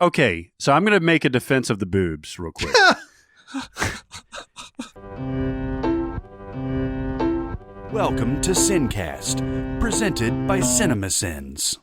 Okay, so I'm going to make a defense of the boobs real quick. Welcome to SinCast, presented by Cinemasins.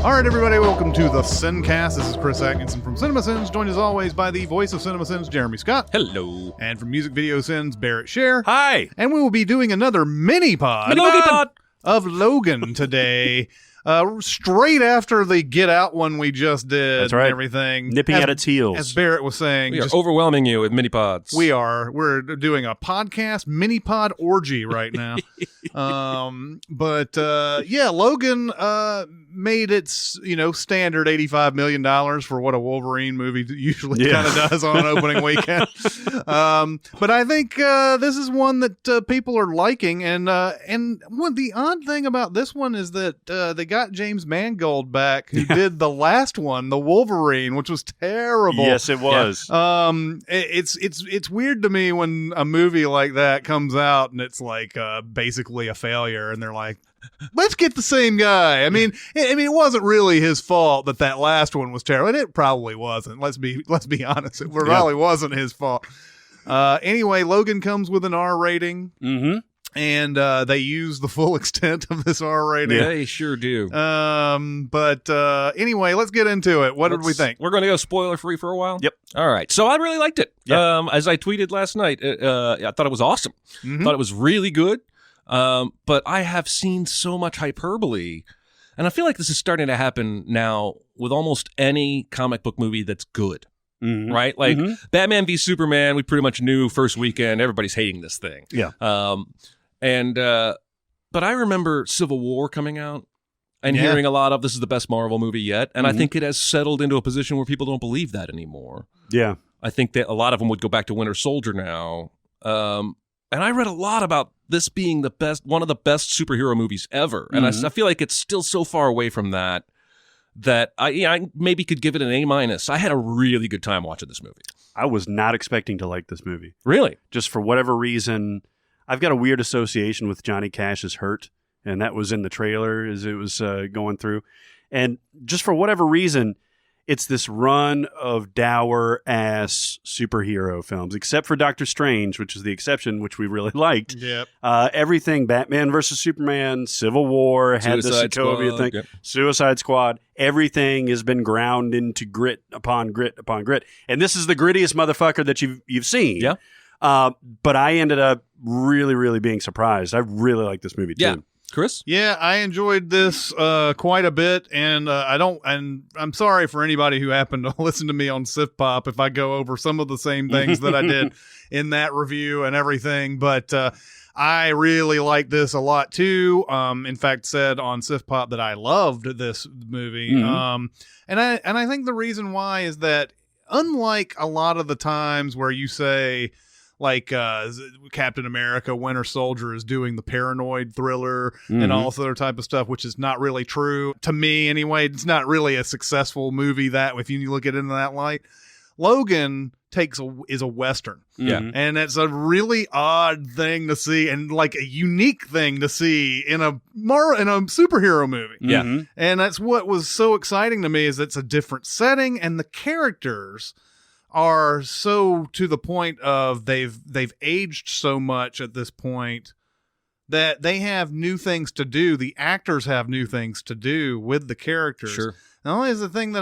All right, everybody, welcome to the SinCast. This is Chris Atkinson from Cinemasins, joined as always by the voice of Cinemasins, Jeremy Scott. Hello. And from Music Video Sins, Barrett Scher. Hi. And we will be doing another MINIPOD of Logan today. Straight after the Get Out one we just did. That's right. And everything. Nipping at its heels. As Barrett was saying. We are overwhelming you with mini pods. We are. We're doing a podcast MINIPOD orgy right now. Yeah, Logan made its, standard $85 million for what a Wolverine movie usually kind of does on an opening weekend. But I think this is one that people are liking. And what the odd thing about this one is that they got James Mangold back, who did the last one, the Wolverine, which was terrible. Yes, it was. It's weird to me when a movie like that comes out and it's like basically a failure, and they're like, let's get the same guy. I mean, it wasn't really his fault that last one was terrible, and it probably wasn't. Let's be honest, it probably wasn't his fault. Anyway, Logan comes with an R rating. Mm-hmm. And they use the full extent of this R rating. Yeah, they sure do. But anyway, let's get into it. What did we think? We're going to go spoiler free for a while. Yep. All right. So I really liked it. Yeah. As I tweeted last night, I thought it was awesome. Mm-hmm. Thought it was really good. But I have seen so much hyperbole, and I feel like this is starting to happen now with almost any comic book movie that's good. Mm-hmm. Right? Like Batman v Superman, we pretty much knew first weekend everybody's hating this thing. Yeah. But I remember Civil War coming out and hearing a lot of this is the best Marvel movie yet, and I think it has settled into a position where people don't believe that anymore. Yeah. I think that a lot of them would go back to Winter Soldier now. And I read a lot about this being one of the best superhero movies ever, and I feel like it's still so far away from that I maybe could give it an A-. I had a really good time watching this movie. I was not expecting to like this movie. Really? Just for whatever reason, I've got a weird association with Johnny Cash's Hurt, and that was in the trailer as it was going through. And just for whatever reason, it's this run of dour-ass superhero films, except for Doctor Strange, which is the exception, which we really liked. Yep. Everything, Batman versus Superman, Civil War, had the Sokovia thing, yep. Suicide Squad, everything has been ground into grit upon grit upon grit. And this is the grittiest motherfucker that you've seen. Yeah. But I ended up really, really being surprised. I really like this movie, too. Yeah. Chris? Yeah, I enjoyed this quite a bit, and I'm sorry for anybody who happened to listen to me on Sif Pop if I go over some of the same things that I did in that review and everything, but I really like this a lot too. In fact, said on Sif Pop that I loved this movie, and I think the reason why is that unlike a lot of the times where you say, like Captain America, Winter Soldier is doing the paranoid thriller and all this other type of stuff, which is not really true to me anyway. It's not really a successful movie that if you look at it in that light. Logan is a Western. Yeah. And it's a really odd thing to see and like a unique thing to see in a superhero movie. Yeah. Mm-hmm. And that's what was so exciting to me is it's a different setting and the characters are so to the point of they've aged so much at this point that they have new things to do. The actors have new things to do with the characters. Sure. Not only is the thing that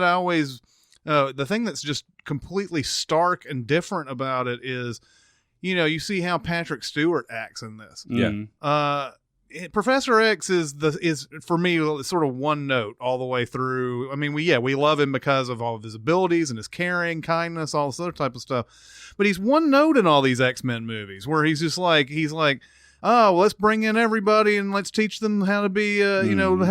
the thing that's just completely stark and different about it is, you see how Patrick Stewart acts in this. Yeah. Professor X is for me sort of one note all the way through. I mean, we love him because of all of his abilities and his caring, kindness, all this other type of stuff. But he's one note in all these X-Men movies where he's like, oh, well, let's bring in everybody and let's teach them how to be, how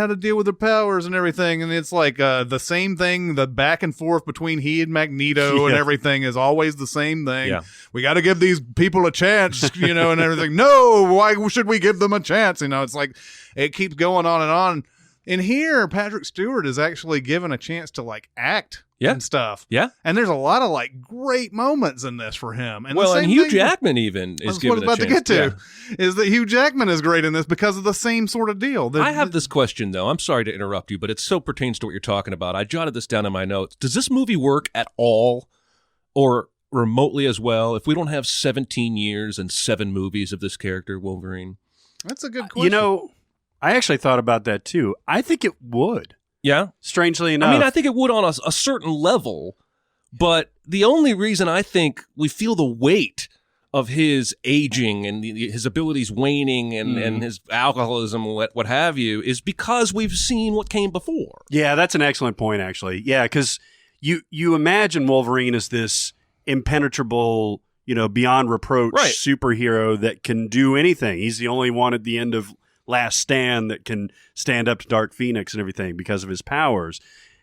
to deal with their powers and everything. And it's like the same thing, the back and forth between he and Magneto and everything is always the same thing. Yeah. We got to give these people a chance, and everything. No, why should we give them a chance? It's like it keeps going on and on. In here, Patrick Stewart is actually given a chance to like act and stuff. Yeah. And there's a lot of like great moments in this for him. And and Hugh Jackman even is given a chance. What I was about to get to is that Hugh Jackman is great in this because of the same sort of deal. I have this question, though. I'm sorry to interrupt you, but it so pertains to what you're talking about. I jotted this down in my notes. Does this movie work at all or remotely as well if we don't have 17 years and 7 movies of this character, Wolverine? That's a good question. I actually thought about that too. I think it would. Yeah? Strangely enough. I mean, I think it would on a certain level, but the only reason I think we feel the weight of his aging and his abilities waning and his alcoholism, what have you, is because we've seen what came before. Yeah, that's an excellent point, actually. Yeah, because you imagine Wolverine as this impenetrable, beyond reproach superhero that can do anything. He's the only one at the end of Last Stand that can stand up to Dark Phoenix and everything because of his powers.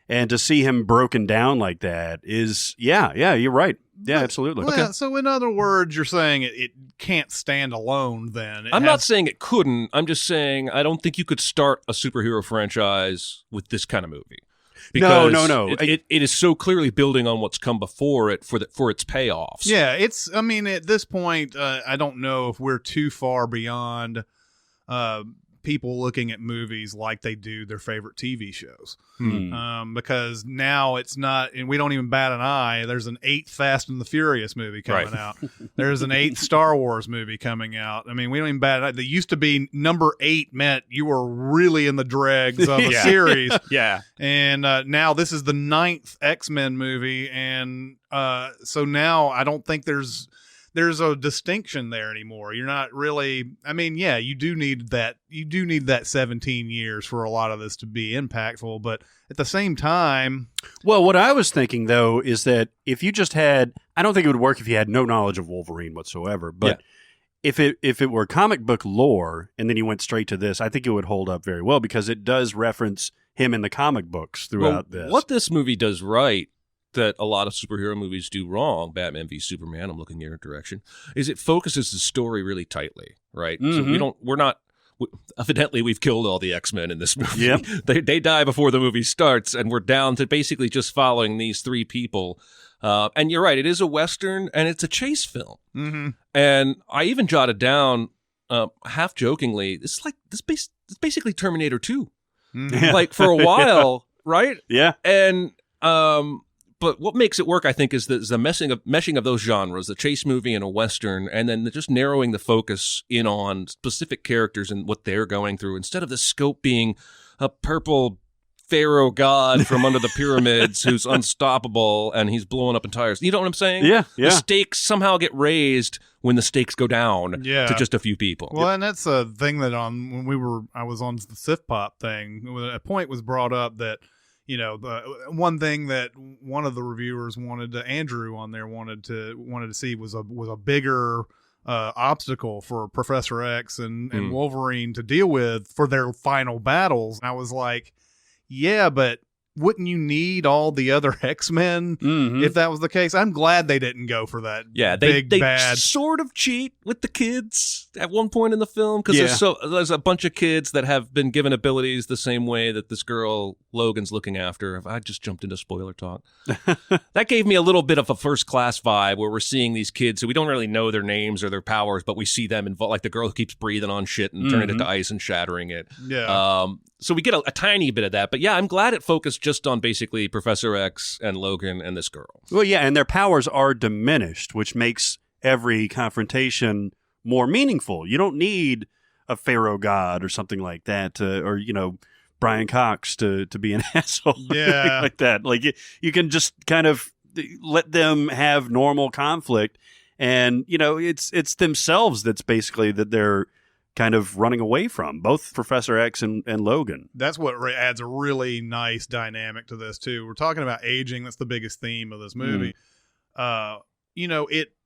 And to see him broken down like that is, you're right. Yeah, absolutely. Well, okay. So in other words, you're saying it can't stand alone then. I'm not saying it couldn't. I'm just saying I don't think you could start a superhero franchise with this kind of movie. Because no. It is so clearly building on what's come before it for its payoffs. Yeah, at this point, I don't know if we're too far beyond people looking at movies like they do their favorite TV shows. Because now it's not, and we don't even bat an eye. There's an 8th Fast and the Furious movie coming out. There's an 8th Star Wars movie coming out. I mean, we don't even bat an eye. They used to be number 8 meant you were really in the dregs of a series. Yeah. And now this is the 9th X-Men movie. And so now I don't think there's a distinction there anymore. You're not really, you do need that 17 years for a lot of this to be impactful, but at the same time. Well, what I was thinking though is that if you just had, I don't think it would work if you had no knowledge of Wolverine whatsoever, but if it were comic book lore and then you went straight to this, I think it would hold up very well because it does reference him in the comic books throughout this. What this movie does right that a lot of superhero movies do wrong, Batman v Superman, I'm looking in your direction, is it focuses the story really tightly, right? So evidently we've killed all the X-Men in this movie. Yep. They die before the movie starts, and we're down to basically just following these 3 people. And you're right, it is a Western, and it's a chase film. Mm-hmm. And I even jotted down, half jokingly, it's basically Terminator 2. Mm-hmm. Like, for a while, right? Yeah. And but what makes it work, I think, is the meshing of those genres, the chase movie and a Western, and then just narrowing the focus in on specific characters and what they're going through, instead of the scope being a purple pharaoh god from under the pyramids who's unstoppable and he's blowing up entire. You know what I'm saying? Yeah. The stakes somehow get raised when the stakes go down to just a few people. Well, and that's a thing that I was on the Sif Pop thing, a point was brought up that, the one thing that one of the reviewers Andrew on there wanted to see was a bigger obstacle for Professor X and Wolverine to deal with for their final battles. And I was like, yeah, but wouldn't you need all the other X-Men if that was the case? I'm glad they didn't go for that. Yeah, they sort of cheat with the kids at one point in the film because there's a bunch of kids that have been given abilities the same way that this girl Logan's looking after. I just jumped into spoiler talk. That gave me a little bit of a First Class vibe where we're seeing these kids who we don't really know their names or their powers, but we see them involved, like the girl who keeps breathing on shit and turning it to ice and shattering it. Yeah. So we get a tiny bit of that, but I'm glad it focused just on basically Professor X and Logan and this girl. Well, yeah, and their powers are diminished, which makes every confrontation more meaningful. You don't need a pharaoh god or something like that, or Brian Cox to be an asshole, like that. Like you can just kind of let them have normal conflict, and it's themselves that's basically that they're kind of running away from, both Professor X and Logan. That's what adds a really nice dynamic to this too. We're talking about aging. That's the biggest theme of this movie.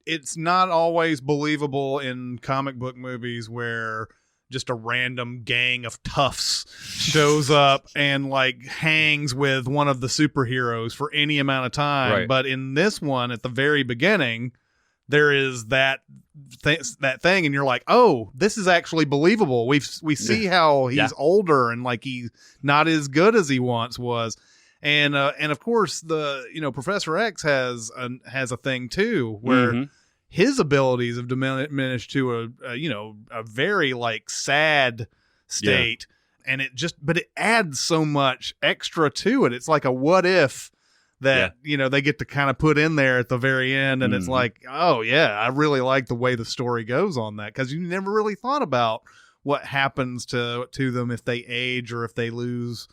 It's not always believable in comic book movies where just a random gang of toughs shows up and like hangs with one of the superheroes for any amount of time. Right. But in this one, at the very beginning, there is that thing, and you're like, oh, this is actually believable. We see how he's older and like he's not as good as he once was. And of course Professor X has a thing too where his abilities have diminished to a very like sad state, and but it adds so much extra to it. It's like a what if that they get to kind of put in there at the very end, and it's like, oh yeah, I really like the way the story goes on that, because you never really thought about what happens to them if they age or if they lose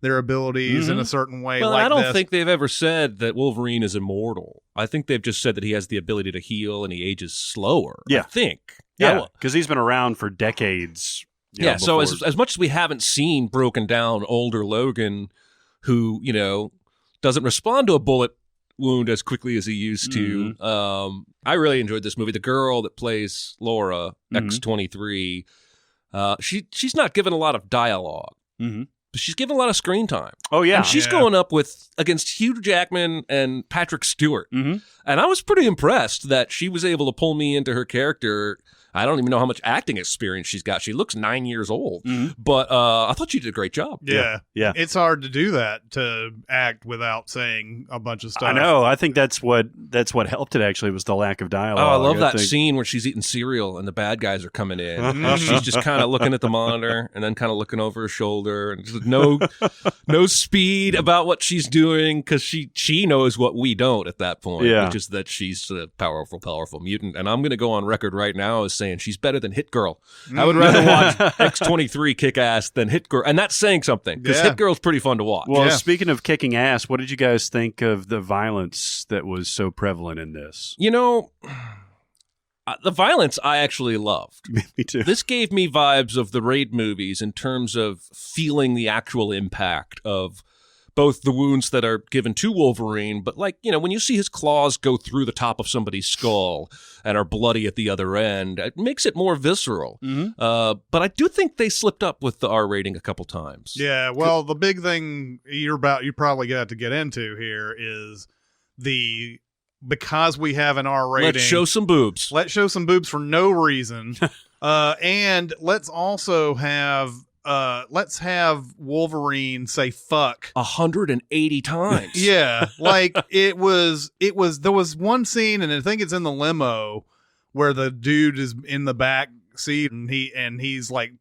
their abilities in a certain way. Well, like I don't think they've ever said that Wolverine is immortal. I think they've just said that he has the ability to heal and he ages slower. Yeah. I think. Yeah, because he's been around for decades. So as much as we haven't seen broken down older Logan, who, doesn't respond to a bullet wound as quickly as he used to, I really enjoyed this movie. The girl that plays Laura, X-23, she's not given a lot of dialogue. But she's given a lot of screen time. Oh, yeah. And she's going up against Hugh Jackman and Patrick Stewart. And I was pretty impressed that she was able to pull me into her character. I don't even know how much acting experience she's got. She looks 9 years old. But I thought she did a great job. Yeah. It's hard to do that, to act without saying a bunch of stuff. I know. I think that's what helped it, actually, was the lack of dialogue. Oh, I love that scene where she's eating cereal and the bad guys are coming in. She's just kind of looking at the monitor and then kind of looking over her shoulder, and just no speed about what she's doing, because she knows what we don't at that point, which is that she's a powerful mutant. And I'm going to go on record right now as saying she's better than Hit Girl. I would rather watch X-23 kick ass than Hit Girl, and that's saying something, because Hit Girl's pretty fun to watch. Well, speaking of kicking ass, what did you guys think of the violence that was so prevalent in this? The violence I actually loved. Me too. This gave me vibes of the Raid movies in terms of feeling the actual impact of both the wounds that are given to Wolverine, but when you see his claws go through the top of somebody's skull and are bloody at the other end, it makes it more visceral. But I do think they slipped up with the R rating a couple times. Yeah, well, the big thing you probably got to get into here is because we have an R rating. Let's show some boobs. Let's show some boobs for no reason. And let's also have let's have Wolverine say fuck 180 times. Yeah, like there was one scene, and I think it's in the limo, where the dude is in the back seat and he's like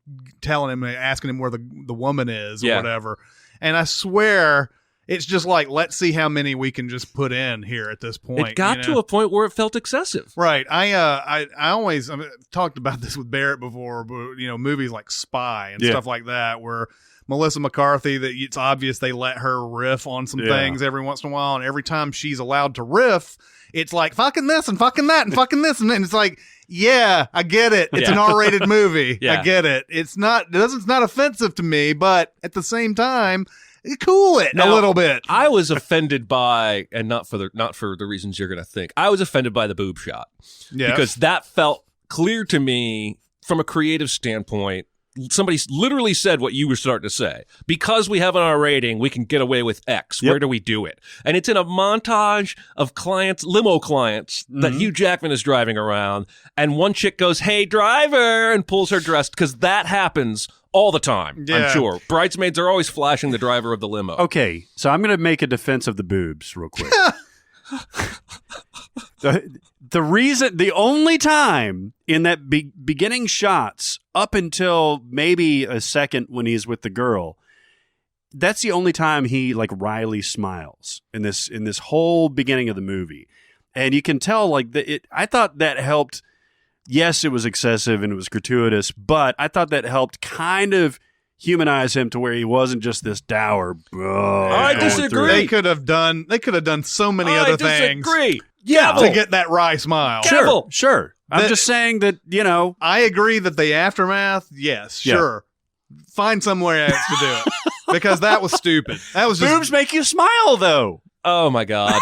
asking him where the woman is or whatever. And I swear it's just like, let's see how many we can just put in here at this point. It got to a point where it felt excessive. Right. I always talked about this with Barrett before, but movies like Spy and stuff like that, where Melissa McCarthy, that it's obvious they let her riff on some things every once in a while, and every time she's allowed to riff, it's like fucking this and fucking that and fucking this, and it's like, yeah, I get it. It's an R-rated movie. I get it. It's not offensive to me, but at the same time, cool it a little bit. I was offended by, and not for the reasons you're going to think, I was offended by the boob shot. Yeah. Because that felt clear to me from a creative standpoint. Somebody literally said what you were starting to say. Because we have an R rating, we can get away with X. Where do we do it? And it's in a montage of limo clients that Hugh Jackman is driving around. And one chick goes, "Hey, driver," and pulls her dress, because that happens all the time, I'm sure. Bridesmaids are always flashing the driver of the limo. Okay, so I'm going to make a defense of the boobs real quick. The only time in that beginning shots, up until maybe a second when he's with the girl, that's the only time he Riley smiles in this whole beginning of the movie, and you can tell I thought that helped. Yes, it was excessive and it was gratuitous, but I thought that helped kind of humanize him to where he wasn't just this dour. I disagree. They could have done so many other things. I disagree. To get that wry smile. Sure. I'm just saying that, I agree that the aftermath, yes, sure. Find somewhere else to do it. Because that was stupid. That was just... Boobs make you smile, though. Oh, my God.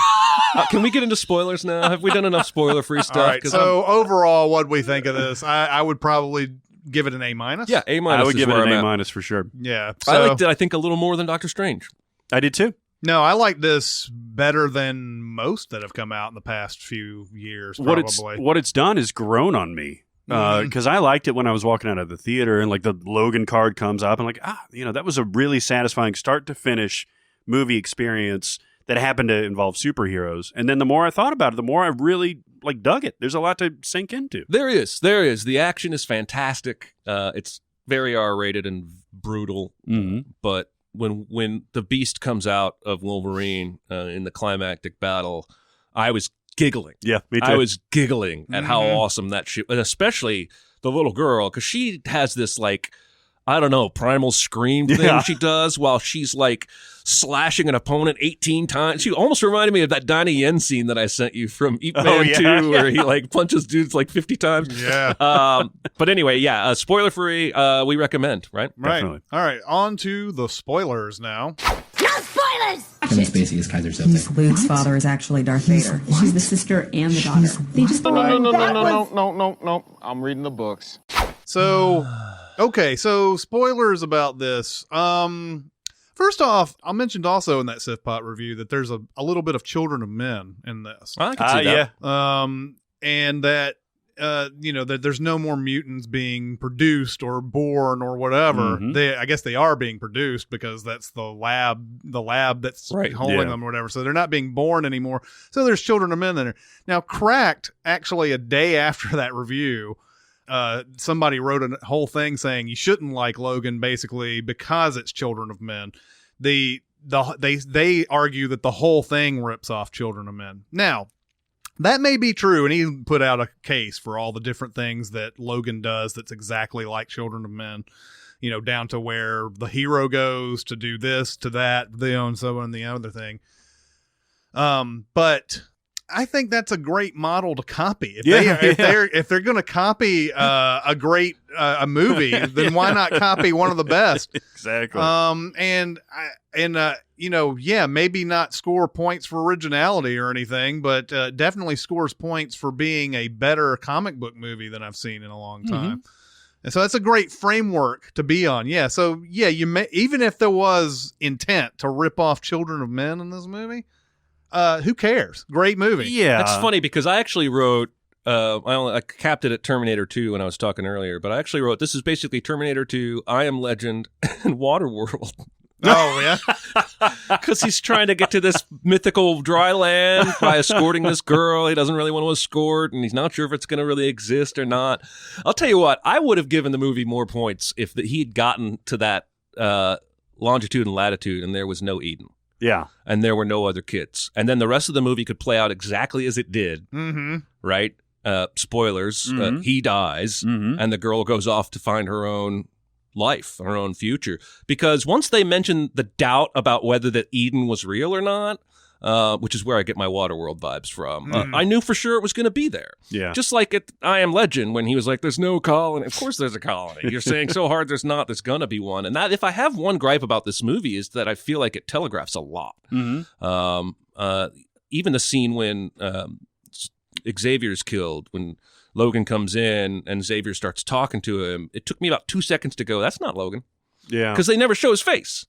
Can we get into spoilers now? Have we done enough spoiler-free stuff? All right, so overall, what do we think of this? I would probably give it an A-. Yeah, A-. I would give it an A- for sure. Yeah. I liked it, I think, a little more than Doctor Strange. I did, too. No, I like this better than most that have come out in the past few years, probably. What it's done is grown on me. Because I liked it when I was walking out of the theater and like the Logan card comes up and like, that was a really satisfying start to finish movie experience that happened to involve superheroes. And then the more I thought about it, the more I really like dug it. There's a lot to sink into. There is. The action is fantastic. It's very R-rated and brutal. Mm-hmm. But when the beast comes out of Wolverine in the climactic battle, I was giggling. Yeah, me too. I was giggling at how awesome that shit, and especially the little girl, because she has this like, I don't know, primal scream thing she does while she's like slashing an opponent 18 times. She almost reminded me of that Donnie Yen scene that I sent you from Ip Man 2, where he like punches dudes like 50 times. Yeah. But anyway, spoiler free. We recommend, right? Right. Definitely. All right. On to the spoilers now. No spoilers! Kevin Spacey is Kaiser Soze. Miss Luke's father is actually Darth Vader. She's the sister and the daughter. They just No. I'm reading the books. So, okay. So spoilers about this. First off, I mentioned also in that SIFPOT review that there's a little bit of Children of Men in this. I can see that. Yeah. And that, that there's no more mutants being produced or born or whatever. Mhm. I guess they are being produced because that's the lab that's Right. holding them or whatever. So they're not being born anymore. So there's Children of Men in there. Now, Cracked, actually a day after that review, somebody wrote a whole thing saying you shouldn't like Logan basically because it's Children of Men. They argue that the whole thing rips off Children of Men. Now, that may be true, and he put out a case for all the different things that Logan does that's exactly like Children of Men, down to where the hero goes to do this, to that, and so on, the other thing. But I think that's a great model to copy. If they're going to copy a great movie, then why not copy one of the best? Exactly. Maybe not score points for originality or anything, but definitely scores points for being a better comic book movie than I've seen in a long time. And so that's a great framework to be on. Yeah. So you may, even if there was intent to rip off Children of Men in this movie, who cares? Great movie. Yeah. That's funny because I actually wrote, I capped it at Terminator 2 when I was talking earlier, but I actually wrote, this is basically Terminator 2, I Am Legend, and Waterworld. Oh, yeah? Because he's trying to get to this mythical dry land by escorting this girl he doesn't really want to escort, and he's not sure if it's going to really exist or not. I'll tell you what, I would have given the movie more points if he'd gotten to that longitude and latitude and there was no Eden. Yeah. And there were no other kids. And then the rest of the movie could play out exactly as it did, right? Spoilers, he dies, and the girl goes off to find her own life, her own future. Because once they mention the doubt about whether that Eden was real or not, which is where I get my Waterworld vibes from, I knew for sure it was going to be there. Yeah. Just like at I Am Legend when he was like, there's no colony. Of course there's a colony. You're saying so hard there's not. There's going to be one. And that, if I have one gripe about this movie, is that I feel like it telegraphs a lot. Even the scene when Xavier's killed, when Logan comes in and Xavier starts talking to him, it took me about 2 seconds to go, that's not Logan. Yeah. Because they never show his face.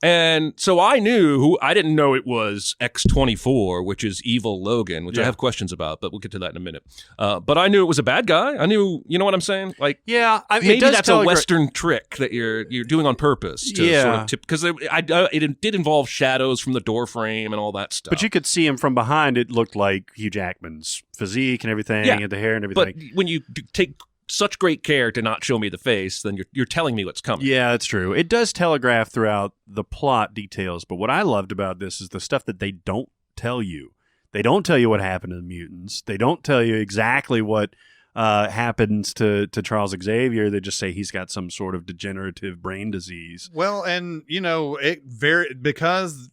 And so I didn't know it was X-24, which is evil Logan, which I have questions about, but we'll get to that in a minute. But I knew it was a bad guy. I knew, you know what I'm saying? Like, yeah, maybe that's a Western trick that you're doing on purpose. To because it did involve shadows from the door frame and all that stuff. But you could see him from behind. It looked like Hugh Jackman's physique and everything, and the hair and everything. But when you take such great care to not show me the face, then you're telling me what's coming. Yeah, it's true. It does telegraph throughout the plot details, but what I loved about this is the stuff that they don't tell you. They don't tell you what happened to the mutants. They don't tell you exactly what happens to Charles Xavier. They just say he's got some sort of degenerative brain disease. Well, and because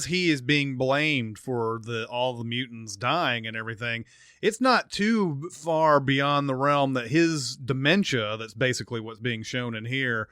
he is being blamed for all the mutants dying and everything, it's not too far beyond the realm that his dementia, that's basically what's being shown in here,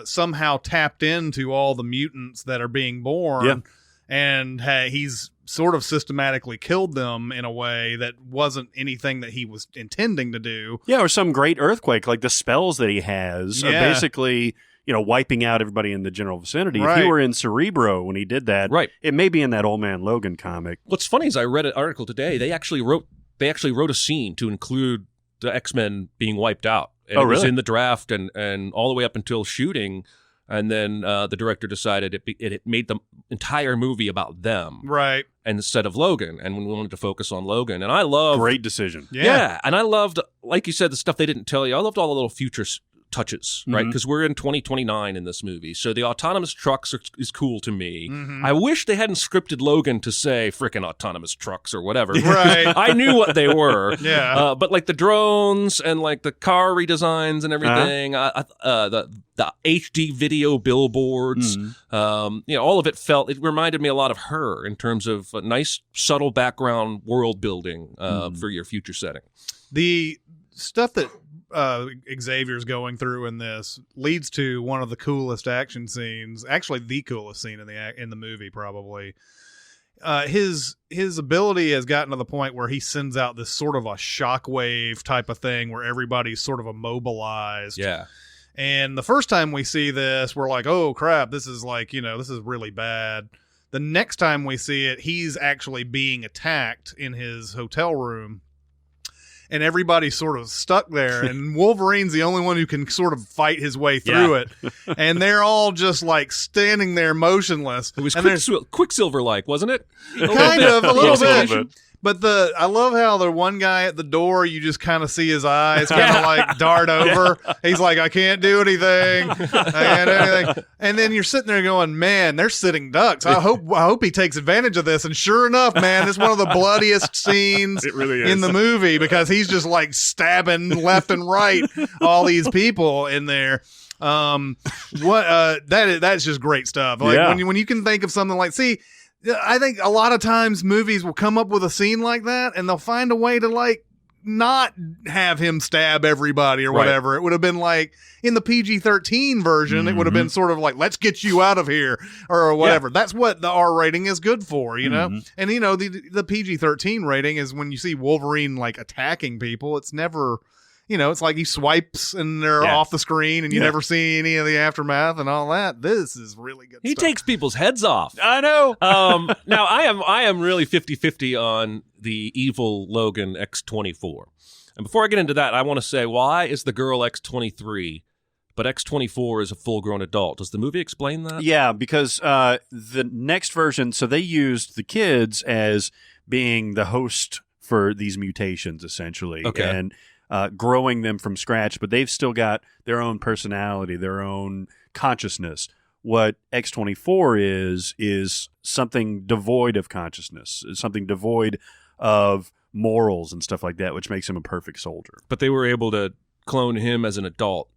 somehow tapped into all the mutants that are being born, and he's sort of systematically killed them in a way that wasn't anything that he was intending to do. Yeah, or some great earthquake, like the spells that he has are basically wiping out everybody in the general vicinity. Right. If you were in Cerebro when he did that, Right. it may be in that Old Man Logan comic. What's funny is I read an article today. They actually wrote a scene to include the X-Men being wiped out. And it was really? in the draft and all the way up until shooting. And then the director decided it made the entire movie about them Right. instead of Logan. And we wanted to focus on Logan. And I love... Great decision. Yeah. And I loved, like you said, the stuff they didn't tell you. I loved all the little future touches, right? Because we're in 2029 in this movie. So the autonomous trucks is cool to me. I wish they hadn't scripted Logan to say frickin' autonomous trucks or whatever. Right. I knew what they were. Yeah. But like the drones and like the car redesigns and everything, the HD video billboards, all of it reminded me a lot of her in terms of a nice subtle background world building for your future setting. The stuff that Xavier's going through in this leads to one of the coolest action scenes, actually the coolest scene in the movie, probably. His ability has gotten to the point where he sends out this sort of a shockwave type of thing where everybody's sort of immobilized. Yeah. And the first time we see this, we're like, oh crap, this is this is really bad. The next time we see it, he's actually being attacked in his hotel room. And everybody's sort of stuck there, and Wolverine's the only one who can sort of fight his way through it. And they're all just like standing there motionless. It was Quicksilver-like, wasn't it? A little Yeah, bit. But I love how the one guy at the door, you just kind of see his eyes kind of like dart over. He's like, I can't do anything. And then you're sitting there going, man, they're sitting ducks. I hope he takes advantage of this. And sure enough, man, it's one of the bloodiest scenes It really is. in the movie because he's just like stabbing left and right all these people in there. That's just great stuff. Like when you can think of something like, I think a lot of times movies will come up with a scene like that and they'll find a way to like not have him stab everybody or whatever. It would have been like in the PG-13 version, it would have been sort of like, let's get you out of here or whatever. Yeah. That's what the R rating is good for, you know? And the PG-13 rating is when you see Wolverine like attacking people, it's never... it's like he swipes and they're off the screen and you never see any of the aftermath and all that. This is really good He stuff. takes people's heads off. I know. Now, I am really 50-50 on the evil Logan X-24. And before I get into that, I want to say, why is the girl X-23, but X-24 is a full-grown adult? Does the movie explain that? Yeah, because the next version, so they used the kids as being the host for these mutations, essentially. Okay. And growing them from scratch, but they've still got their own personality, their own consciousness. What X-24 is something devoid of consciousness, something devoid of morals and stuff like that, which makes him a perfect soldier. But they were able to clone him as an adult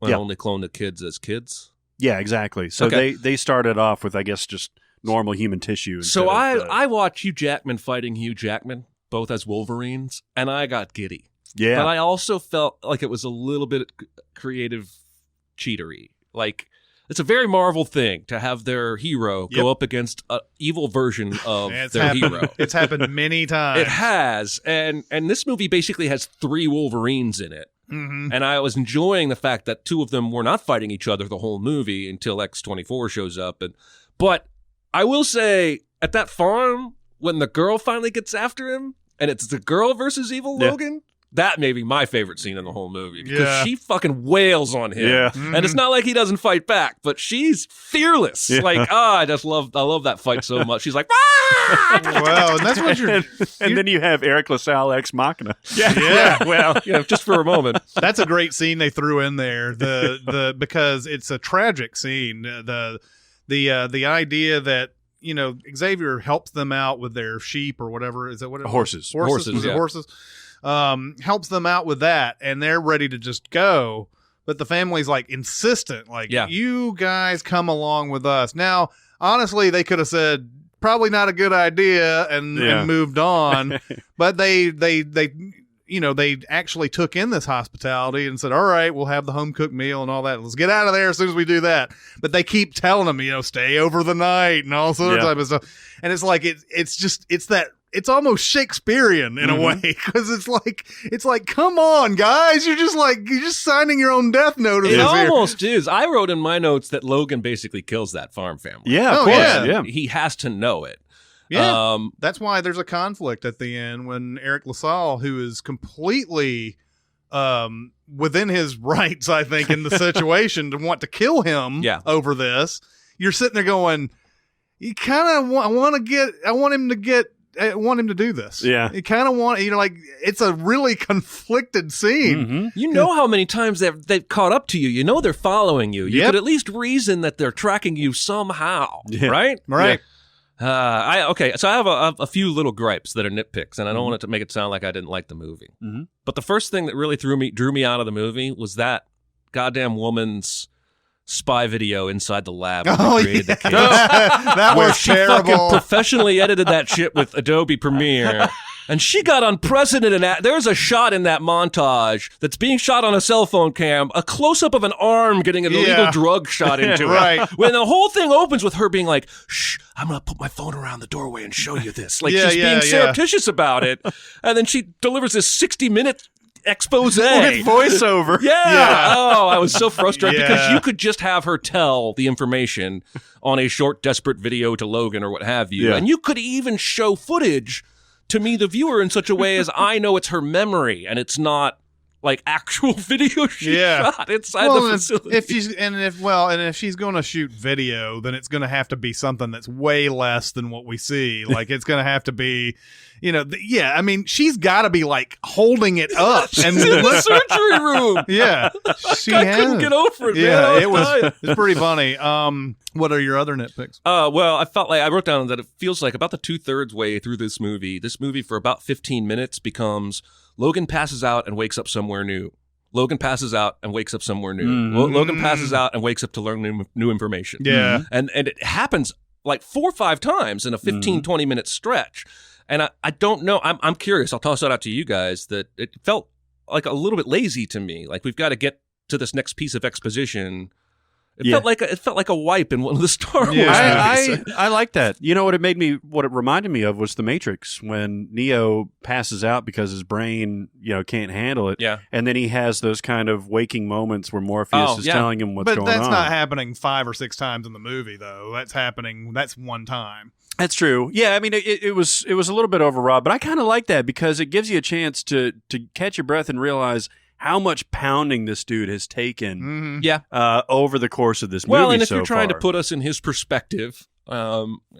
and only clone the kids as kids? Yeah, exactly. So they started off with, I guess, just normal human tissue. So I watched Hugh Jackman fighting Hugh Jackman, both as Wolverines, and I got giddy. Yeah. But I also felt like it was a little bit creative cheatery. Like, it's a very Marvel thing to have their hero go up against an evil version of their hero. It's happened many times. It has. And this movie basically has 3 Wolverines in it. Mm-hmm. And I was enjoying the fact that 2 of them were not fighting each other the whole movie until X-24 shows up. But I will say, at that farm, when the girl finally gets after him, and it's the girl versus evil Logan... That may be my favorite scene in the whole movie because she fucking wails on him. Yeah. And it's not like he doesn't fight back, but she's fearless. Yeah. Like, I love that fight so much. She's like, ah! Well, and that's what and then you have Eric LaSalle Ex Machina. Yeah. Well, just for a moment. That's a great scene they threw in there. Because it's a tragic scene. The idea that Xavier helps them out with their sheep or whatever. Is that what it was? Horses. Horses. Was it horses? Helps them out with that, and they're ready to just go. But the family's like insistent, like, you guys come along with us. Now, honestly, they could have said probably not a good idea and moved on. But they actually took in this hospitality and said, all right, we'll have the home cooked meal and all that. Let's get out of there as soon as we do that. But they keep telling them, stay over the night and all sorts of type of stuff. And it's like, it's that it's almost Shakespearean in a way, because it's like, come on, guys, you're just signing your own death notice. It almost is. I wrote in my notes that Logan basically kills that farm family. Yeah, of course. Yeah. He has to know it. Yeah, that's why there's a conflict at the end when Eric LaSalle, who is completely within his rights, I think, in the situation to want to kill him over this, you're sitting there going, you kind of want him to do this. Yeah. You kind of want, like, it's a really conflicted scene. Mm-hmm. You know how many times they've caught up to you. You know they're following you. You could at least reason that they're tracking you somehow, right? Right. Okay, so I have a few little gripes that are nitpicks, and I don't want it to make it sound like I didn't like the movie. Mm-hmm. But the first thing that really drew me out of the movie was that goddamn woman's spy video inside the lab where they created the kids. That where was she terrible. fucking professionally edited that shit with Adobe Premiere. And she got unprecedented. There's a shot in that montage that's being shot on a cell phone cam, a close-up of an arm getting an illegal drug shot into Right. it. When the whole thing opens with her being like, shh, I'm going to put my phone around the doorway and show you this. Like, she's being surreptitious about it. And then she delivers this 60-minute expose. With voiceover. Yeah. Oh, I was so frustrated because you could just have her tell the information on a short, desperate video to Logan or what have you. Yeah. And you could even show footage to me, the viewer, in such a way as I know it's her memory and it's not like actual video she shot inside the facility. If she's going to shoot video, then it's going to have to be something that's way less than what we see. Like, it's going to have to be, I mean, she's got to be like holding it up and in the surgery room. Yeah, I couldn't get over it. Yeah, man. it's pretty funny. What are your other nitpicks? Well, I felt like I wrote down that it feels like about the 2/3 way through this movie for about 15 minutes becomes Logan passes out and wakes up somewhere new. Logan passes out and wakes up somewhere new. Mm-hmm. Logan passes out and wakes up to learn new information. Yeah. And it happens like 4 or 5 times in a 15, 20-minute stretch. And I don't know. I'm curious. I'll toss that out to you guys that it felt like a little bit lazy to me. Like, we've got to get to this next piece of exposition. It felt like a wipe in one of the Star Wars movies. I like that. You know what it reminded me of was The Matrix, when Neo passes out because his brain, can't handle it. Yeah. And then he has those kind of waking moments where Morpheus is telling him what's going on. But that's not happening 5 or 6 times in the movie, though. That's one time. That's true. Yeah, I mean, it was a little bit overwrought, but I kind of like that because it gives you a chance to catch your breath and realize how much pounding this dude has taken over the course of this movie. Well, and if so you're trying far. to put us in his perspective,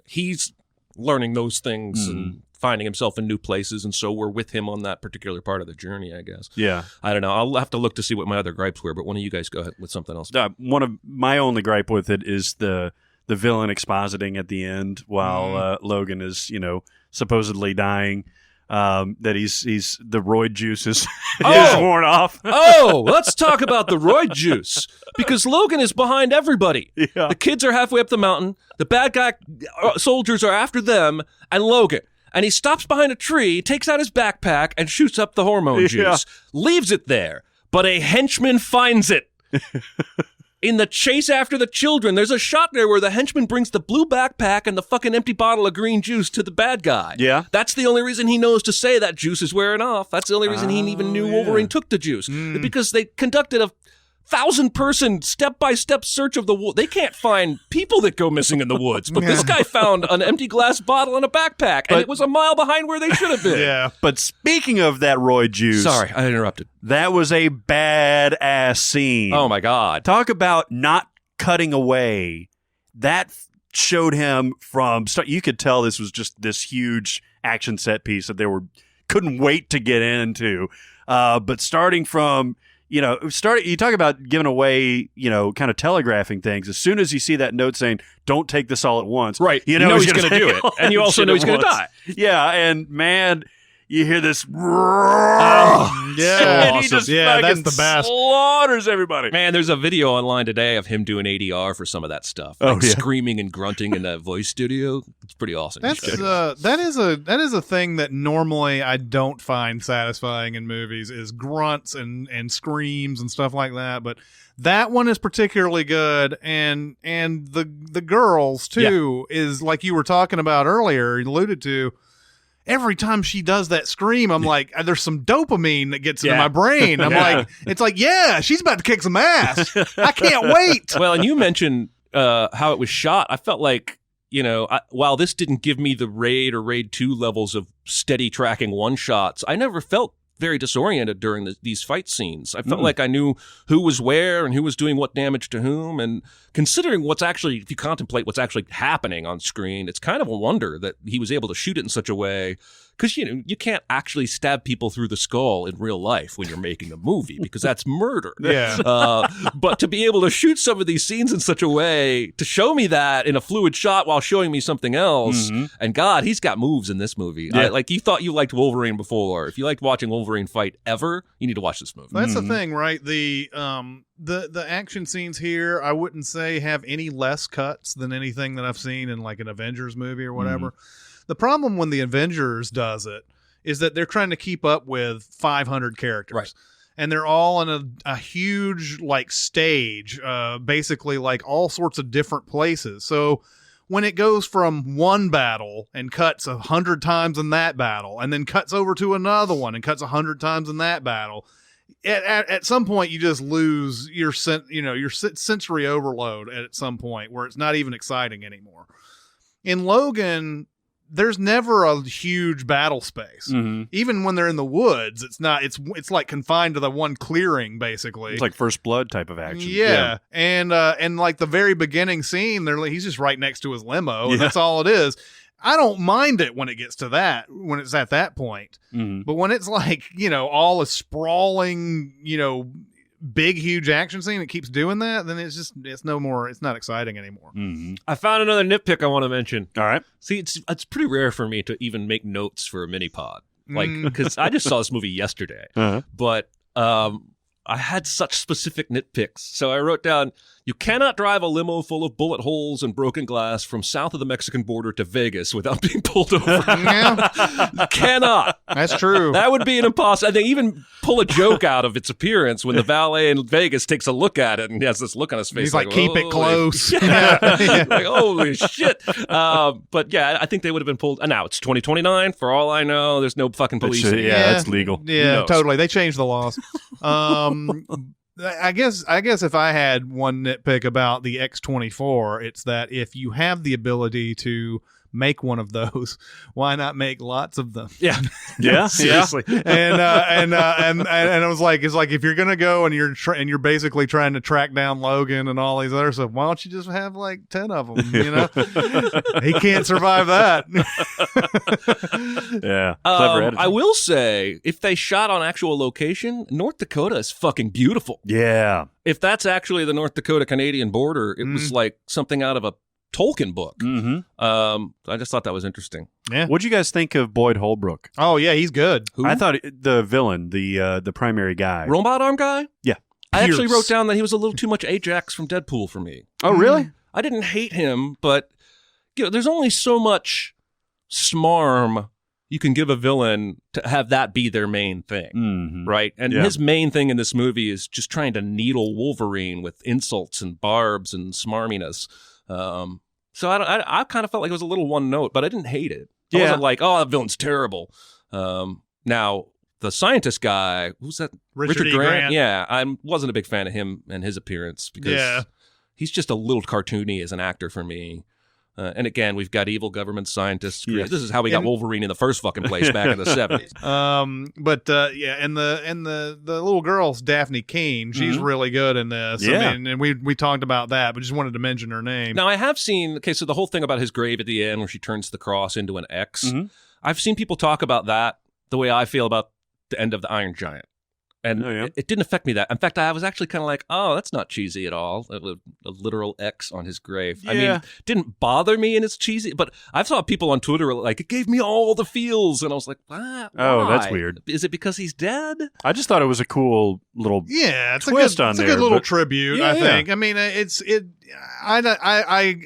he's learning those things and finding himself in new places, and so we're with him on that particular part of the journey, I guess. Yeah. I don't know. I'll have to look to see what my other gripes were, but one of you guys go ahead with something else. One of my only gripe with it is the villain expositing at the end while Logan is, supposedly dying. That he's the roid juice is worn off. Let's talk about the roid juice, because Logan is behind everybody. Yeah. The kids are halfway up the mountain. The bad guy soldiers are after them and Logan. And he stops behind a tree, takes out his backpack, and shoots up the hormone juice. Leaves it there, but a henchman finds it. In the chase after the children, there's a shot there where the henchman brings the blue backpack and the fucking empty bottle of green juice to the bad guy. Yeah. That's the only reason he knows to say that juice is wearing off. That's the only reason he even knew Wolverine took the juice. Because they conducted a 1,000-person step-by-step search of the woods. They can't find people that go missing in the woods, but this guy found an empty glass bottle and a backpack, and it was a mile behind where they should have been. Yeah. But speaking of that roid juice, Sorry, I interrupted. that was a badass scene. Oh my God. Talk about not cutting away. That showed him from start. You could tell this was just this huge action set piece that they couldn't wait to get into. But starting from, you talk about giving away, kind of telegraphing things. As soon as you see that note saying, don't take this all at once. Right. You know he's going to do it. And you also know he's going to die. Yeah. And man, you hear this. Yeah. And he just that's the best. slaughters everybody. Man, there's a video online today of him doing ADR for some of that stuff. Screaming and grunting in that voice studio. It's pretty awesome. That is a thing that normally I don't find satisfying in movies, is grunts and screams and stuff like that. But that one is particularly good, and the girls too is like you were talking about earlier, you alluded to. every time she does that scream, I'm like, there's some dopamine that gets into my brain. I'm like, it's like, yeah, she's about to kick some ass. I can't wait. Well, and you mentioned how it was shot. I felt like, while this didn't give me the Raid or Raid 2 levels of steady tracking one-shots, I never felt very disoriented during these fight scenes. I felt like I knew who was where and who was doing what damage to whom. And considering if you contemplate what's actually happening on screen, it's kind of a wonder that he was able to shoot it in such a way. Because, you can't actually stab people through the skull in real life when you're making a movie, because that's murder. Yeah. But to be able to shoot some of these scenes in such a way, to show me that in a fluid shot while showing me something else, and God, he's got moves in this movie. Yeah. You thought you liked Wolverine before. If you liked watching Wolverine fight ever, you need to watch this movie. That's the thing, right? The action scenes here, I wouldn't say have any less cuts than anything that I've seen in like an Avengers movie or whatever. The problem when the Avengers does it is that they're trying to keep up with 500 characters. Right. And they're all in a huge like stage, basically like all sorts of different places. So when it goes from one battle and cuts 100 times in that battle, and then cuts over to another one and cuts 100 times in that battle, at some point you just lose your sensory overload at some point where it's not even exciting anymore. In Logan, there's never a huge battle space. Even when they're in the woods, it's not. It's like confined to the one clearing, basically. It's like First Blood type of action. Yeah. And like the very beginning scene, he's just right next to his limo, and that's all it is. I don't mind it when it gets to that, when it's at that point. But when it's like, all a sprawling, big, huge action scene that keeps doing that, then it's not exciting anymore. I found another nitpick I want to mention. All right. See, it's pretty rare for me to even make notes for a mini-pod. Because I just saw this movie yesterday. But I had such specific nitpicks. So I wrote down, you cannot drive a limo full of bullet holes and broken glass from south of the Mexican border to Vegas without being pulled over. You cannot. That's true. That would be an impossible. They even pull a joke out of its appearance when the valet in Vegas takes a look at it and he has this look on his face. He's like keep it close. Like, holy shit. But yeah, I think they would have been pulled. Now it's 2029. For all I know, there's no fucking police. That's legal. Yeah, totally. They changed the laws. I guess if I had one nitpick about the X-24, it's that if you have the ability to make one of those, why not make lots of them? Yeah. Seriously. And I was like, it's like if you're gonna go and you're basically trying to track down Logan and all these other stuff, why don't you just have like 10 of them? He can't survive that. Yeah, clever editing. I will say, if they shot on actual location, North Dakota is fucking beautiful. Yeah. If that's actually the North Dakota-Canadian border, it was like something out of a Tolkien book. I just thought that was interesting. Yeah. What'd you guys think of Boyd Holbrook? Oh yeah, he's good. Who? I thought the villain, the primary guy. Robot arm guy? Yeah. I actually Pierce. wrote down that he was a little too much Ajax from Deadpool for me. Oh, really? I didn't hate him, but there's only so much smarm you can give a villain to have that be their main thing, right? And his main thing in this movie is just trying to needle Wolverine with insults and barbs and smarminess. So I kind of felt like it was a little one note, but I didn't hate it. I wasn't like, oh, that villain's terrible. Now, the scientist guy, who's that? Richard E. Grant. Yeah, I wasn't a big fan of him and his appearance because he's just a little cartoony as an actor for me. And again, we've got evil government scientists. Yes. This is how we got Wolverine in the first fucking place back in the 70s. And the little girl's Daphne Keane. She's really good in this. Yeah. I mean, and we talked about that, but just wanted to mention her name. Now, I have seen, so the whole thing about his grave at the end where she turns the cross into an X, I've seen people talk about that the way I feel about the end of the Iron Giant. And it didn't affect me that. In fact, I was actually kind of like, oh, that's not cheesy at all. A literal X on his grave. Yeah. I mean, it didn't bother me and it's cheesy, but I've saw people on Twitter like, it gave me all the feels. And I was like, why? Oh, that's weird. Is it because he's dead? I just thought it was a cool little it's twist a on good little but- tribute, Yeah, I think. I mean, I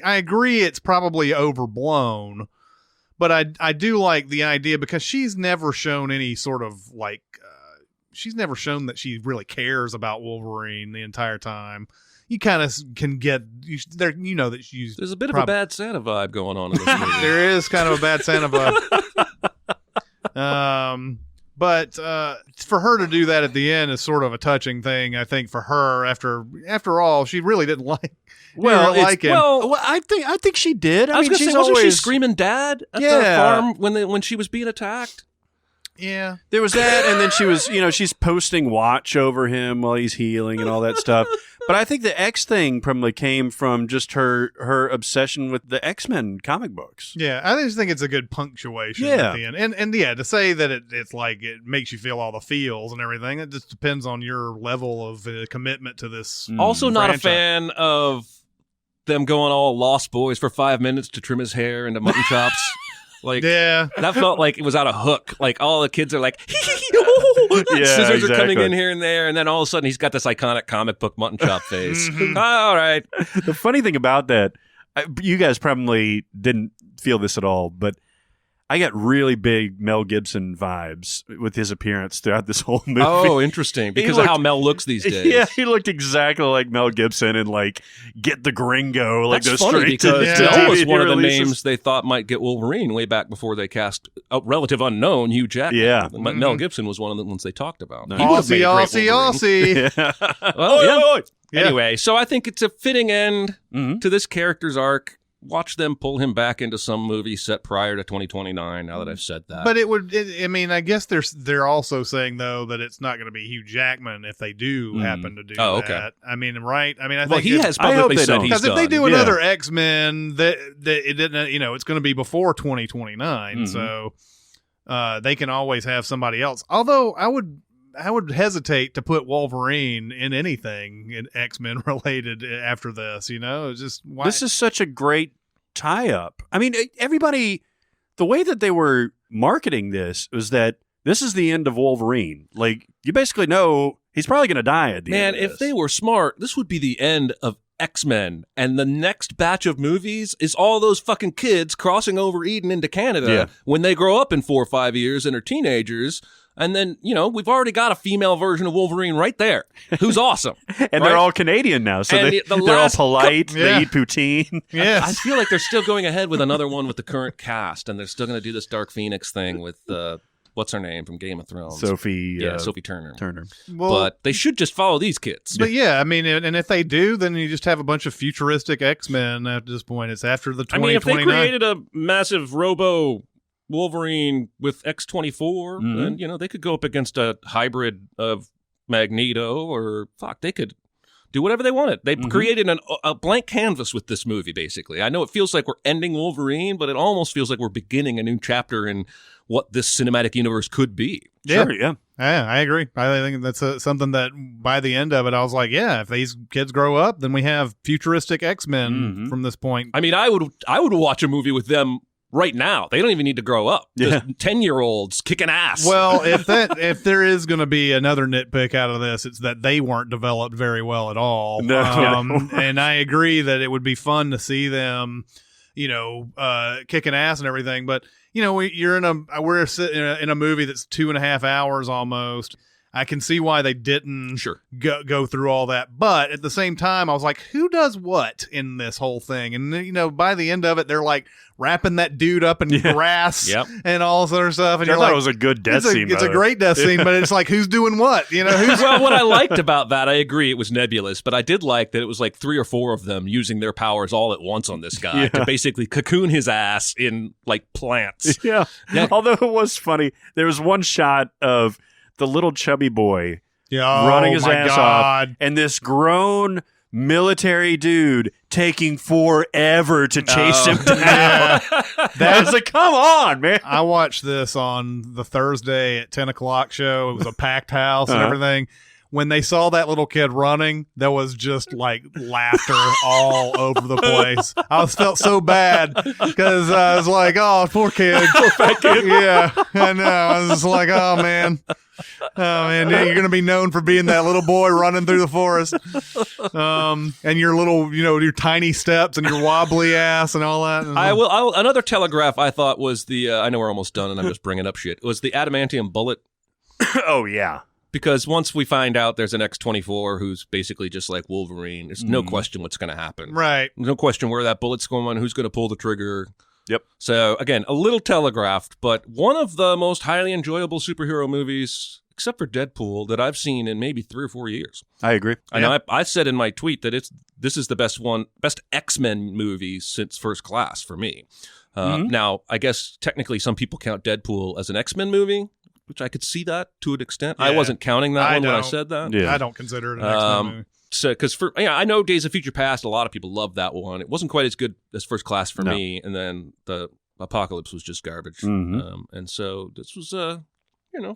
agree it's probably overblown, but I do like the idea because she's never shown any sort of like, she's never shown that she really cares about Wolverine the entire time. You kind of can get there, that she's. There's a bit of a bad Santa vibe going on in this movie. There is kind of a bad Santa vibe. But for her to do that at the end is sort of a touching thing, I think, for her. After all, she really didn't like. Like him. Well, I think she did. I was mean, going to she's say, wasn't she always screaming "Dad" at the Yeah. farm when she was being attacked? Yeah. There was that, and then she was, she's posting watch over him while he's healing and all that stuff. But I think the X thing probably came from just her obsession with the X-Men comic books. Yeah, I just think it's a good punctuation at the end. And yeah, to say that it's like it makes you feel all the feels and everything, it just depends on your level of commitment to this. Also not franchise. a fan of them going all Lost Boys for 5 minutes to trim his hair into mutton chops. Like, yeah, that felt like it was out of Hook. Like, all the kids are like, Yeah, scissors are coming exactly. in here and there, and then all of a sudden he's got this iconic comic book mutton chop face. All right. The funny thing about that, you guys probably didn't feel this at all, but I got really big Mel Gibson vibes with his appearance throughout this whole movie. Oh, interesting. Because of how Mel looks these days. Yeah, he looked exactly like Mel Gibson and like Get the Gringo, like That's those funny straight because to Mel was DVD one of the releases. names they thought might get Wolverine way back before they cast a relative unknown Hugh Jackman. Yeah. But Mel Gibson was one of the ones they talked about. Nice. He would have made a great Wolverine. Aussie. Well, yeah. Yeah. Anyway, so I think it's a fitting end Mhm. to this character's arc. Watch them pull him back into some movie set prior to 2029, now that I've said that. But I mean, I guess they're also saying though that it's not going to be Hugh Jackman if they do happen to do Oh, that. okay. I mean, right? I mean, I well, think he has I hope publicly they said don't. he's because if done. they do Yeah. another X-Men, that it didn't. It's going to be before 2029, Mhm. so they can always have somebody else. Although I would hesitate to put Wolverine in anything in X-Men related after this. It's just why. This is such a great tie-up. I mean, everybody, the way that they were marketing this was that this is the end of Wolverine. Like, you basically know he's probably going to die at the end of if this. they were smart, this would be the end of X-Men, and the next batch of movies is all those fucking kids crossing over Eden into Canada Yeah. when they grow up in 4 or 5 years and are teenagers. And then, we've already got a female version of Wolverine right there, who's awesome. and right? they're all Canadian now, so And they're the all last polite. Yeah. They eat poutine. I yes. feel like they're still going ahead with another one with the current cast, and they're still going to do this Dark Phoenix thing with, what's her name from Game of Thrones? Sophie Sophie Turner. Well, But they should just follow these kids. But yeah, I mean, and if they do, then you just have a bunch of futuristic X-Men at this point. It's after the I mean, if they 2029. created a massive Robo Wolverine with X-24, then, they could go up against a hybrid of Magneto, or they could do whatever they wanted. They created a blank canvas with this movie, basically. I know it feels like we're ending Wolverine, but it almost feels like we're beginning a new chapter in what this cinematic universe could be. Sure, yeah. Yeah, I agree. I think that's something that by the end of it, I was like, yeah, if these kids grow up, then we have futuristic X-Men from this point. I mean, I would watch a movie with them right now. They don't even need to grow up. Yeah. 10-year-olds kicking ass. Well, if there is going to be another nitpick out of this, it's that they weren't developed very well at all. No. And I agree that it would be fun to see them, kicking ass and everything. But we're sitting in a movie that's 2.5 hours almost. I can see why they didn't go through all that. But at the same time, I was like, who does what in this whole thing? And, by the end of it, they're like wrapping that dude up in grass and all this other stuff. And I you're thought like, it was a good death scene. it's a great death scene, but it's like, who's doing what? Who's Well, what I liked about that, I agree, it was nebulous, but I did like that it was like 3 or 4 of them using their powers all at once on this guy to basically cocoon his ass in like plants. Yeah. Yeah. Although it was funny, there was one shot of the little chubby boy running his ass off, and this grown military dude taking forever to chase him down. I was like, come on, man. I watched this on the Thursday at 10 o'clock show. It was a packed house and everything. When they saw that little kid running, there was just like laughter all over the place. I felt so bad because I was like, oh, poor kid. Poor fat kid. Yeah, I know. I was just like, oh, man. Oh, man, you're going to be known for being that little boy running through the forest. And your little, your tiny steps and your wobbly ass and all that. Another telegraph I thought was I know we're almost done and I'm just bringing up shit. It was the adamantium bullet. Oh, yeah. Because once we find out there's an X-24 who's basically just like Wolverine, there's no question what's going to happen. Right. There's no question where that bullet's going, who's going to pull the trigger. Yep. So, again, a little telegraphed, but one of the most highly enjoyable superhero movies, except for Deadpool, that I've seen in maybe 3 or 4 years. I agree. I know I said in my tweet that this is the best X-Men movie since First Class for me. Now, I guess technically some people count Deadpool as an X-Men movie, which I could see that to an extent. Yeah. I wasn't counting that one when I don't. said that. Yeah. I don't consider it an X-Men movie. So, because I know Days of Future Past, a lot of people love that one. It wasn't quite as good as First Class for me, and then the Apocalypse was just garbage. And so this was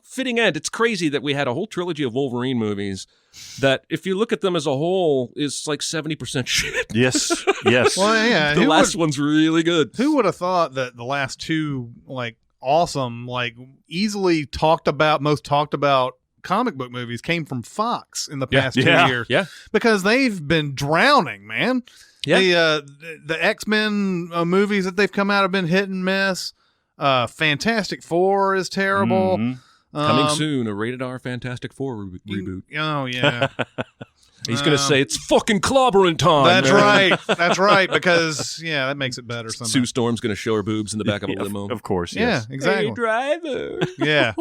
fitting end. It's crazy that we had a whole trilogy of Wolverine movies that, if you look at them as a whole, is like 70% shit. Yes. Well, yeah. The last one's really good. Who would have thought that the last two, like, awesome, like, easily most talked about comic book movies came from Fox in the past 2 years. Yeah. Because they've been drowning, man. Yeah. The X-Men movies that they've come out have been hit and miss. Fantastic Four is terrible. Coming soon, a rated R Fantastic Four reboot. Oh, yeah. He's going to say it's fucking clobbering time. That's man. right. That's right. Because, that makes it better somehow. Sue Storm's going to show her boobs in the back of a limo. Of course, Yeah, yes. exactly. Hey, driver. Yeah.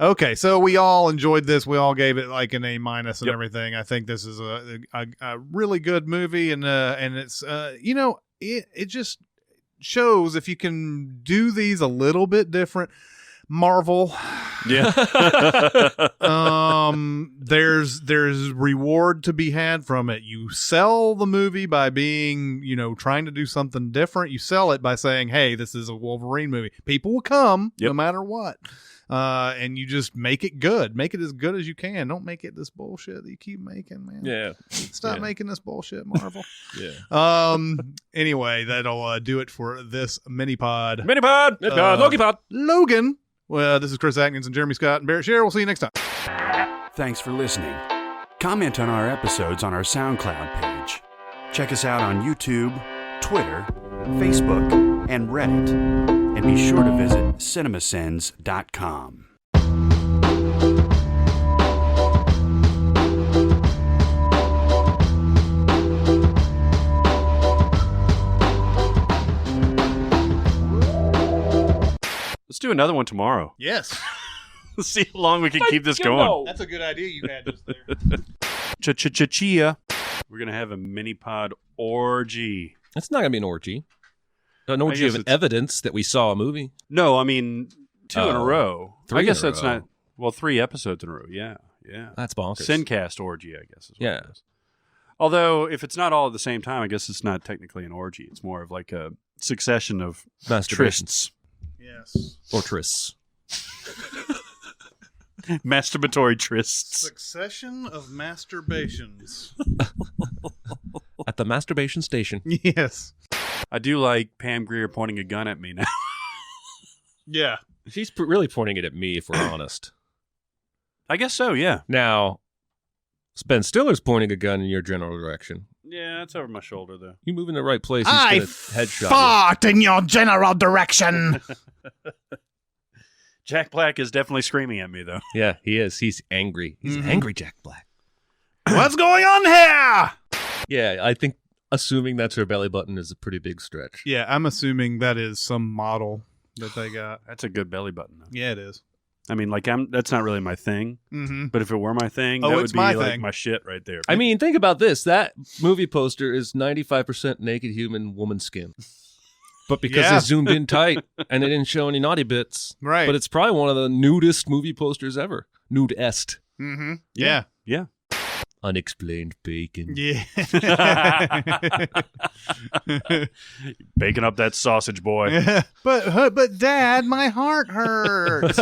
Okay, so we all enjoyed this. We all gave it like an A- and everything. I think this is a really good movie, and it's it just shows if you can do these a little bit different. Marvel, Yeah. there's reward to be had from it. You sell the movie by being, trying to do something different. You sell it by saying, hey, this is a Wolverine movie. People will come no matter what. And you just make it good. Make it as good as you can. Don't make it this bullshit that you keep making, man. Yeah. Stop making this bullshit, Marvel. Yeah. Anyway, that'll do it for this mini-pod. MINIPOD. Logan-pod. Logan. Well, this is Chris Atkins and Jeremy Scott and Barrett Sher. We'll see you next time. Thanks for listening. Comment on our episodes on our SoundCloud page. Check us out on YouTube, Twitter, Facebook, and Reddit. And be sure to visit Cinemasins.com. Let's do another one tomorrow. Yes. Let's see how long we can keep this going. That's a good idea you had just there. Chia. We're going to have a mini-pod orgy. It's not going to be an orgy. An orgy guess of it's- evidence that we saw a movie. No, I mean 2 in a row. 3 I guess in a that's row. not... Well, 3 episodes in a row. Yeah. That's bonkers. SinCast orgy, I guess. Is what Yeah. it is. Although, if it's not all at the same time, I guess it's not technically an orgy. It's more of like a succession of Masturbation. trysts. Yes. Or trysts. Masturbatory trysts. Succession of masturbations. At the masturbation station. Yes. I do like Pam Grier pointing a gun at me now. Yeah. She's really pointing it at me, if we're honest. I guess so, yeah. Now, Ben Stiller's pointing a gun in your general direction. Yeah, it's over my shoulder, though. You move in the right place, he's I going to headshot fart in your general direction. Jack Black is definitely screaming at me, though. you. Yeah, he is. He's angry. He's angry Jack Black. What's going on here? Yeah, I think assuming that's her belly button is a pretty big stretch. Yeah, I'm assuming that is some model that they got. That's a good belly button, though. Yeah, it is. I mean, like, that's not really my thing. Mm-hmm. But if it were my thing, Oh, that it's would be my like thing. my shit right there. I mean, think about this. That movie poster is 95% naked human woman skin. But because Yeah. they zoomed in tight and they didn't show any naughty bits. Right. But it's probably one of the nudest movie posters ever. Nude-est. Mm-hmm. Yeah. yeah. Unexplained bacon. Yeah. Baking up that sausage, boy. But Dad, my heart hurts.